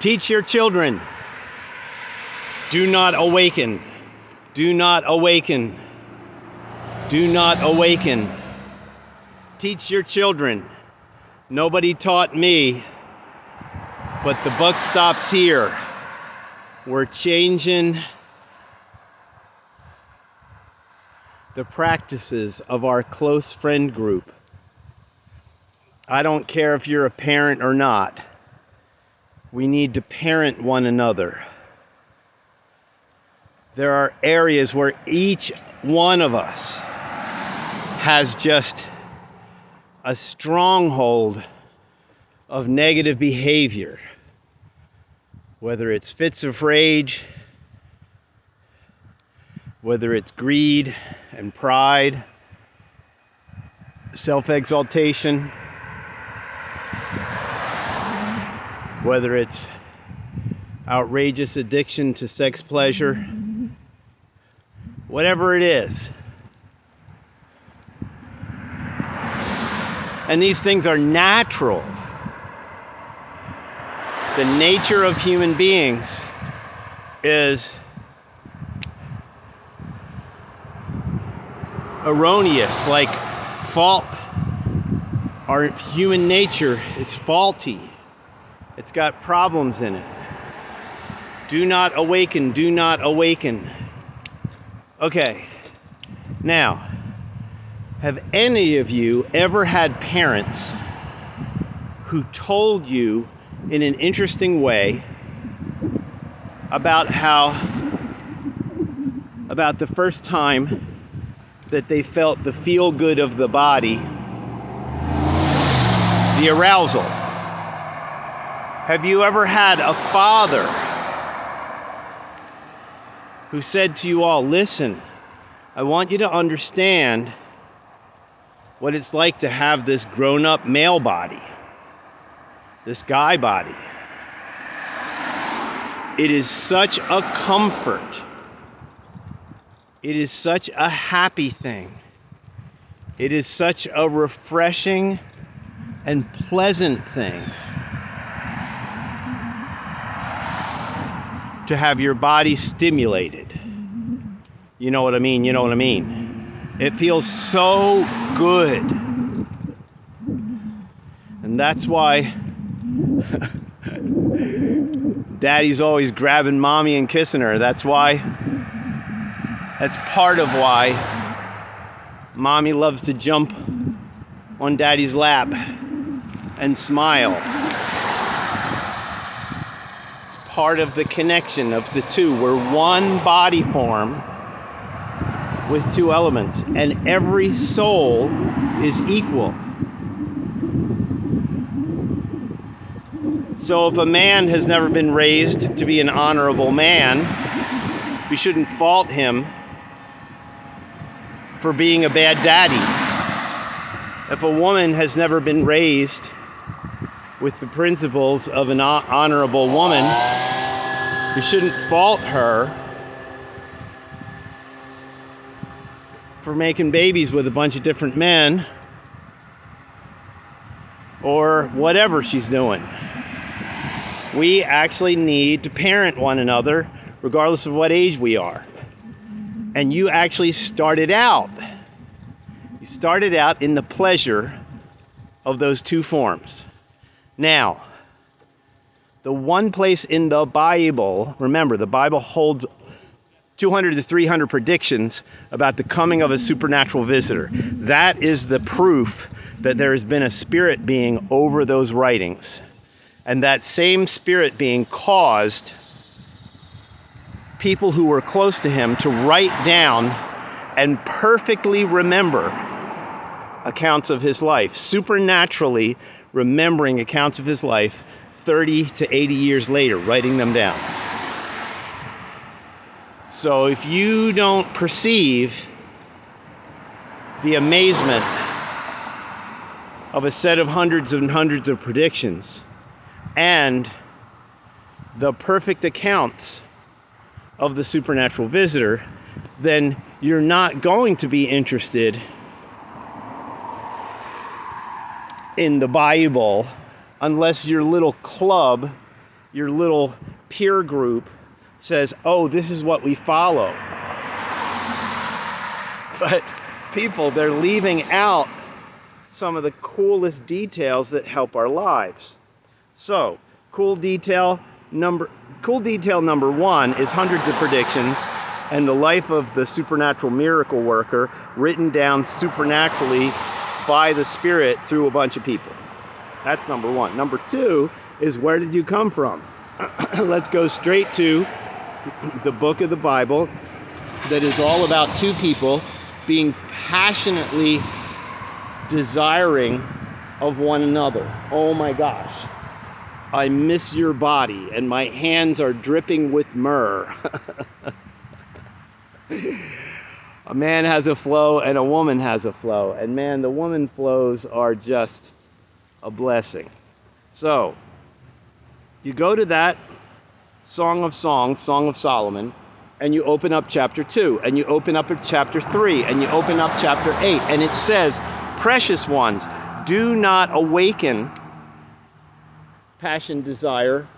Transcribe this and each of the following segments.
Teach your children. Do not awaken. Do not awaken. Do not awaken. Teach your children. Nobody taught me, but the buck stops here. We're changing the practices of our close friend group. I don't care if you're a parent or not. We need to parent one another. There are areas where each one of us has just a stronghold of negative behavior, whether it's fits of rage, whether it's greed and pride, self-exaltation, whether it's outrageous addiction to sex pleasure, whatever it is. And these things are natural. The nature of human beings is erroneous, like fault. Our human nature is faulty. It's got problems in it. Do not awaken, do not awaken. Okay, now, have any of you ever had parents who told you in an interesting way about the first time that they felt the feel good of the body, the arousal? Have you ever had a father who said to you all, listen, I want you to understand what it's like to have this grown-up male body, this guy body. It is such a comfort. It is such a happy thing. It is such a refreshing and pleasant thing to have your body stimulated. You know what I mean? You know what I mean? It feels so good. And that's why Daddy's always grabbing Mommy and kissing her. That's part of why Mommy loves to jump on Daddy's lap and smile. Part of the connection of the two. We're one body form with two elements, and every soul is equal. So if a man has never been raised to be an honorable man, we shouldn't fault him for being a bad daddy. If a woman has never been raised with the principles of an honorable woman, you shouldn't fault her for making babies with a bunch of different men or whatever she's doing. We actually need to parent one another regardless of what age we are. And you actually started out. You started out in the pleasure of those two forms. Now, the one place in the Bible, remember, the Bible holds 200 to 300 predictions about the coming of a supernatural visitor. That is the proof that there has been a spirit being over those writings. And that same spirit being caused people who were close to him to write down and perfectly remember accounts of his life, supernaturally remembering accounts of his life 30 to 80 years later, writing them down. So if you don't perceive the amazement of a set of hundreds and hundreds of predictions and the perfect accounts of the supernatural visitor, then you're not going to be interested in the Bible unless your little club, your little peer group says, oh, this is what we follow. But people, they're leaving out some of the coolest details that help our lives. So, cool detail number one is hundreds of predictions and the life of the supernatural miracle worker written down supernaturally by the Spirit through a bunch of people. That's number one. Number two is, where did you come from? Let's go straight to the book of the Bible that is all about two people being passionately desiring of one another. Oh my gosh. I miss your body and my hands are dripping with myrrh. A man has a flow and a woman has a flow. And man, the woman flows are just a blessing. So, you go to that Song of Songs, Song of Solomon, and you open up chapter 2, and you open up chapter 3, and you open up chapter 8, and it says, precious ones, do not awaken passion, desire,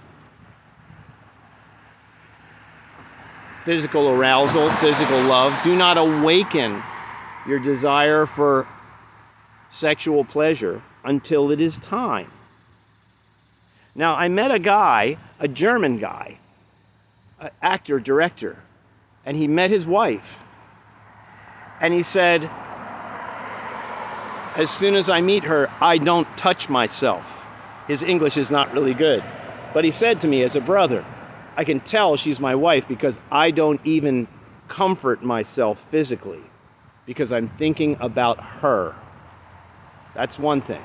physical arousal, physical love. Do not awaken your desire for sexual pleasure until it is time. Now, I met a guy, a German guy, an actor, director, and he met his wife. And he said, as soon as I meet her, I don't touch myself. His English is not really good. But he said to me, as a brother, I can tell she's my wife because I don't even comfort myself physically because I'm thinking about her. That's one thing.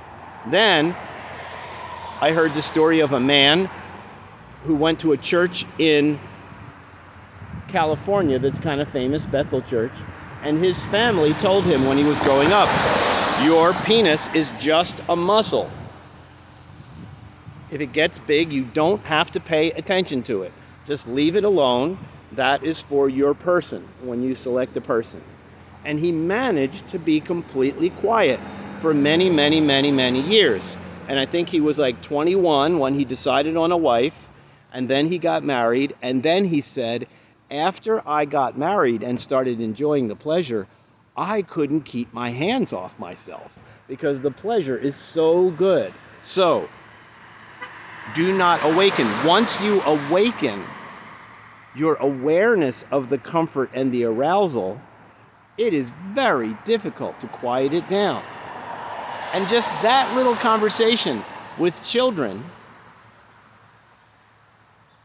Then I heard the story of a man who went to a church in California that's kind of famous, Bethel Church, and his family told him when he was growing up, your penis is just a muscle. If it gets big, you don't have to pay attention to it. Just leave it alone. That is for your person when you select a person. And he managed to be completely quiet for many, many, many, many years. And I think he was like 21 when he decided on a wife, and then he got married, and then he said, after I got married and started enjoying the pleasure, I couldn't keep my hands off myself because the pleasure is so good. So, do not awaken. Once you awaken your awareness of the comfort and the arousal, it is very difficult to quiet it down. And just that little conversation with children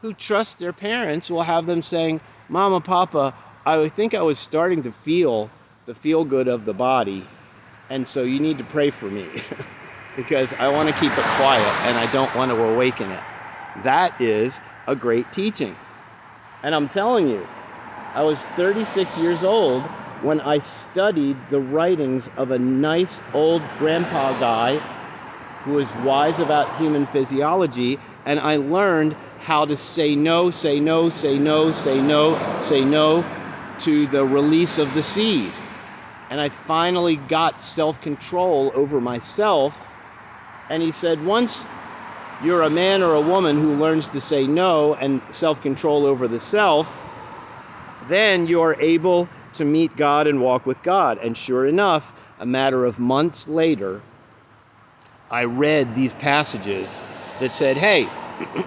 who trust their parents will have them saying, Mama, Papa, I think I was starting to feel the feel-good of the body, and so you need to pray for me because I want to keep it quiet and I don't want to awaken it. That is a great teaching. And I'm telling you, I was 36 years old when I studied the writings of a nice old grandpa guy who was wise about human physiology, and I learned how to say no, say no, say no, say no, say no to the release of the seed. And I finally got self-control over myself. And he said, once you're a man or a woman who learns to say no and self-control over the self, then you're able to meet God and walk with God. And sure enough, a matter of months later, I read these passages that said, hey,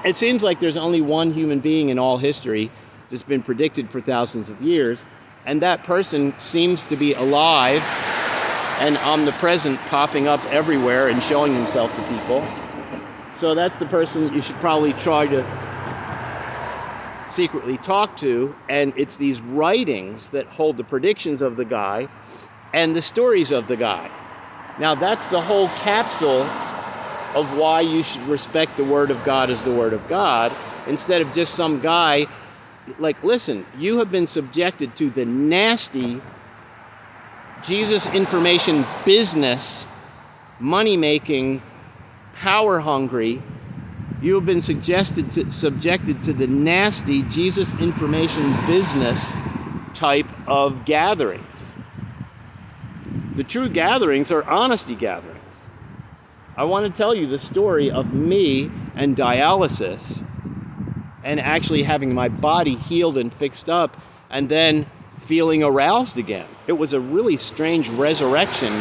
it seems like there's only one human being in all history that's been predicted for thousands of years, and that person seems to be alive and omnipresent, popping up everywhere and showing himself to people. So that's the person that you should probably try to secretly talk to, and it's these writings that hold the predictions of the guy and the stories of the guy. Now that's the whole capsule of why you should respect the Word of God as the Word of God, instead of just some guy. Like, listen, you have been subjected to the nasty Jesus information business, money-making, power-hungry. You have been subjected to the nasty Jesus information business type of gatherings. The true gatherings are honesty gatherings. I want to tell you the story of me and dialysis and actually having my body healed and fixed up and then feeling aroused again. It was a really strange resurrection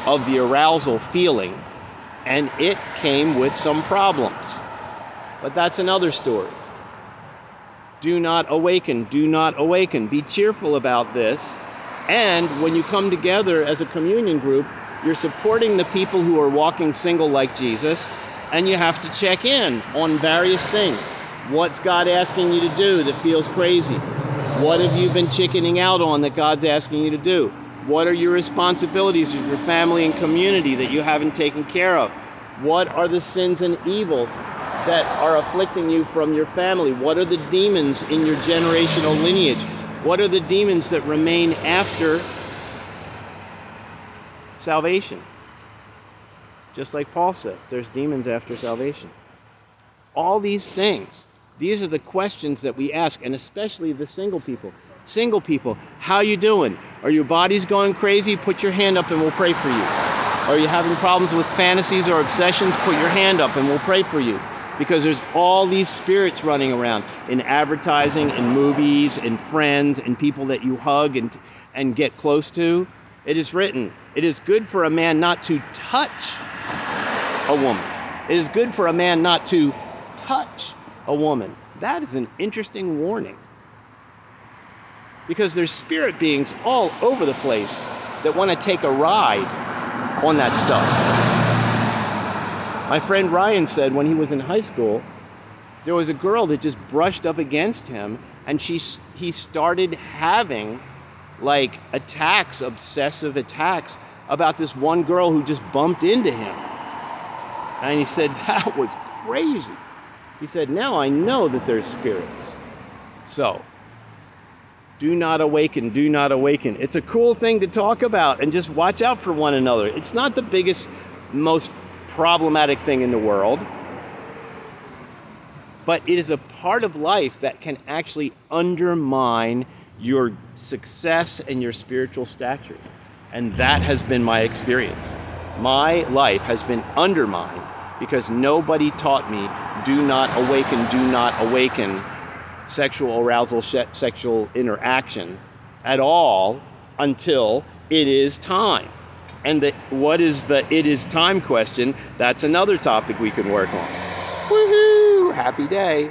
of the arousal feeling, and it came with some problems. But that's another story. Do not awaken, do not awaken. Be cheerful about this. And when you come together as a communion group, you're supporting the people who are walking single like Jesus, and you have to check in on various things. What's God asking you to do that feels crazy? What have you been chickening out on that God's asking you to do? What are your responsibilities with your family and community that you haven't taken care of? What are the sins and evils that are afflicting you from your family? What are the demons in your generational lineage? What are the demons that remain after salvation? Just like Paul says, there's demons after salvation. All these things, these are the questions that we ask, and especially the single people. Single people, how you doing? Are your bodies going crazy? Put your hand up and we'll pray for you. Are you having problems with fantasies or obsessions? Put your hand up and we'll pray for you. Because there's all these spirits running around in advertising, in movies, in friends, in people that you hug and get close to. It is written, it is good for a man not to touch a woman. It is good for a man not to touch a woman. That is an interesting warning. Because there's spirit beings all over the place that want to take a ride on that stuff. My friend Ryan said when he was in high school, there was a girl that just brushed up against him, and he started having like attacks, obsessive attacks about this one girl who just bumped into him. And he said, that was crazy. He said, now I know that there's spirits. So, do not awaken, do not awaken. It's a cool thing to talk about, and just watch out for one another. It's not the biggest, most problematic thing in the world, but it is a part of life that can actually undermine your success and your spiritual stature. And that has been my experience. My life has been undermined because nobody taught me do not awaken sexual arousal, sexual interaction at all until it is time. And what is the it is time question? That's another topic we can work on. Woohoo! Happy day.